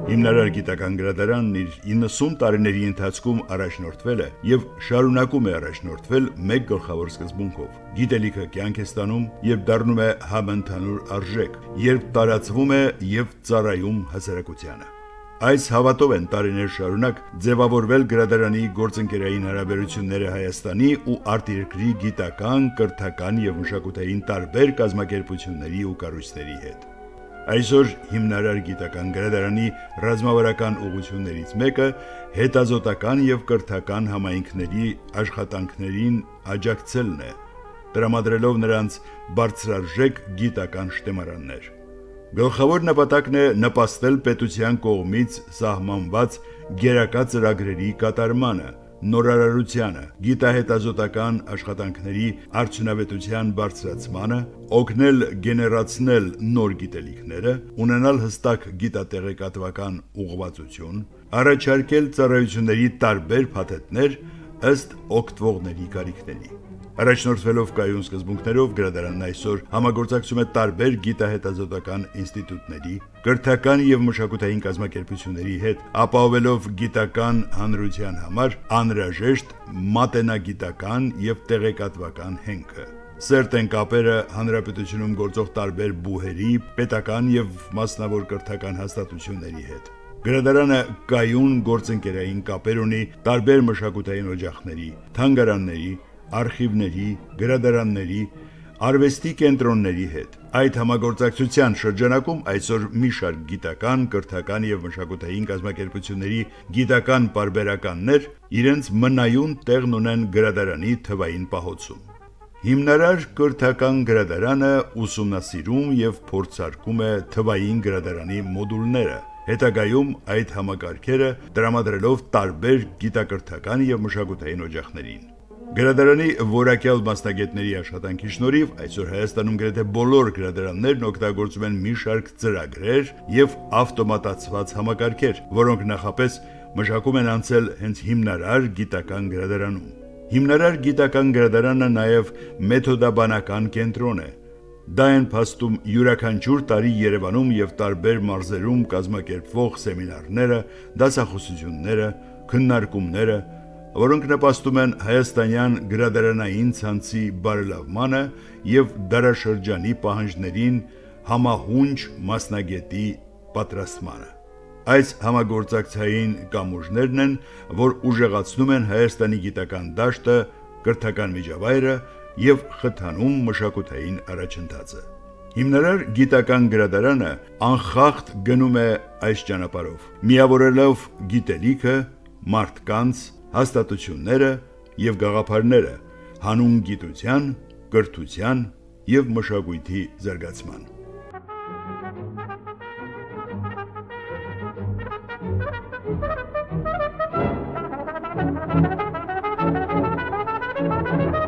Հիմնարար գիտական գրադարանն իր 90 տարիների ընթացքում առաջնորդվել է եւ շարունակում է առաջնորդվել մեկ գլխավոր սկզբունքով. գիտելիքը կյանք է ստանում եւ դառնում է համընդհանուր արժեք, երբ տարածվում է եւ ծառայում հասարակությանը։ Այս հավատով են տարիներ շարունակ ձևավորվել գրադարանի գործընկերային հարաբերությունները Հայաստանի ու արտերկրի գիտական, կրթական եւ մշակութային տարբեր կազմակերպությունների ու կառույցների հետ։ Այսօր հիմնարար գիտական գրադարանի ռազմավարական ուղղություններից մեկը հետազոտական եւ կրթական համայնքների աշխատանքներին աջակցելն է, տրամադրելով նրանց բարձրարժեք գիտական շտեմարաններ։ Գլխավոր նպատակն է նպաստել պետության կողմից սահմանված գերակա ծրագրերի կատարմանը, նորարարությանը, գիտահետազոտական աշխատանքների արդյունավետության բարձրացմանը, օգնել գեներացնել նոր գիտելիքները, ունենալ հստակ գիտատեղեկատվական ուղղվածություն, առաջարկել ծառայությունների տարբեր փաթեթներ ըստ օգտվողների կարիքների։ Առաջնորդվելով կայուն սկզբունքներով գրադարանն այսօր համագործակցում է տարբեր գիտահետազոտական ինստիտուտների, կրթական եւ մշակութային կազմակերպությունների հետ, ապահովելով գիտական հանրության համար անհրաժեշտ մատենագիտական եւ տեղեկատվական հենքը։ Սերտ են կապերը հանրապետությունում գործող տարբեր բուհերի, պետական եւ մասնավոր կրթական հաստատությունների հետ։ Գրադարանը կայուն գործընկերային կապեր ունի տարբեր մշակութային օջախների, թանգարանների, արխիվների, գրադարանների, արվեստի կենտրոնների հետ։ Այդ համագործակցության շրջանակում այսօր մի շարք գիտական, կրթական եւ մշակութային կազմակերպությունների գիտական պարբերականներ իրենց մնայուն տեղն ունեն գրադարանի թվային պահոցում։ Հիմնարար կրթական գրադարանը ուսումնասիրում եւ փորձարկում է թվային գրադարանի մոդուլները, հետագայում այդ համակարգերը տրամադրելով տարբեր գիտակրթական եւ մշակութային օջախներին։ Գրադարանի որակյալ մասնագետների աշխատանքի շնորհիվ այսօր Հայաստանում գրեթե բոլոր գրադարաններն օգտագործում են մի շարք ծրագրեր եւ ավտոմատացված համակարգեր, որոնք նախապես մշակում են անցել հենց հիմնարար գիտական գրադարանում։ Հիմնարար գիտական գրադարանը նաեւ մեթոդաբանական կենտրոն է։ Դա են փաստում յուրաքանչյուր տարի Երևանում եւ տարբեր մարզերում կազմակերպվող սեմինարները, դասախոսությունները, քննարկումները, որոնք նպաստում են հայաստանյան գրադարանային ցանցի բարելավմանը եւ դարաշրջանի պահանջներին համահունչ մասնագետի պատրաստմանը։ Այս համագործակցային կամուրջներն են, որ ուժեղացնում են Հայաստանի գիտական դաշտը, կրթական միջավայրը եւ խթանում մշակութային առաջընթացը։ Հիմնարար գիտական գրադարանը անխախտ գնում է այս ճանապարհով, միավորելով գիտելիքը, մարդկանց, հաստատությունները եւ գաղափարները հանուն գիտության, կրթության եւ մշակույթի զարգացման։ Thank you.